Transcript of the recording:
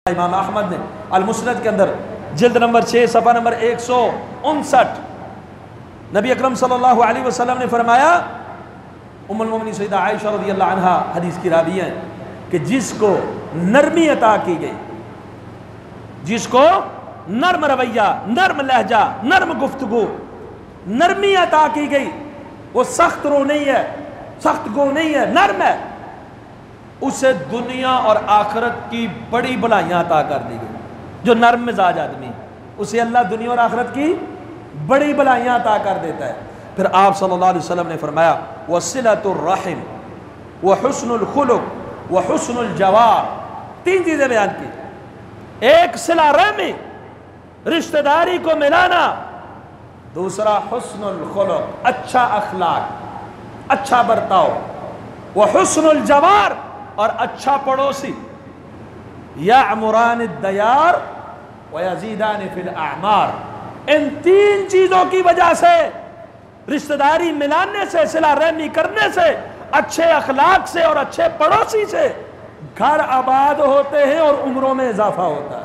امام احمد نے المسند کے اندر جلد نمبر 6 صفحہ نمبر 159 نبی اکرم صلی اللہ علیہ وسلم نے فرمایا، ام المومنین سیدہ عائشہ رضی اللہ عنہا حدیث کی راوی ہیں کہ جس کو نرمی عطا کی گئی، جس کو نرم رویہ، نرم لہجہ، نرم گفتگو، نرمی عطا کی گئی، وہ سخت رو نہیں ہے، سخت گو نہیں ہے، نرم ہے، اسے دنیا اور آخرت کی بڑی بلائیاں عطا کر دی گئی۔ جو نرم مزاج آدمی، اسے اللہ دنیا اور آخرت کی بڑی بلائیاں عطا کر دیتا ہے۔ پھر آپ صلی اللہ علیہ وسلم نے فرمایا وَصِلَةُ الرَّحِمِ وَحُسْنُ الْخُلُقِ وَحُسْنُ الْجَوَارِ، تین چیزیں بیان کی، ایک صلہ رحمی، رشتہ داری کو ملانا، دوسرا حسن الخلق، اچھا اخلاق، اچھا برتاؤ، وحسن الجوار، اور اچھا پڑوسی، یعمران الدیار ویزیدان فی الاعمار۔ ان تین چیزوں کی وجہ سے، رشتہ داری ملانے سے، صلہ رحمی کرنے سے، اچھے اخلاق سے اور اچھے پڑوسی سے گھر آباد ہوتے ہیں اور عمروں میں اضافہ ہوتا ہے۔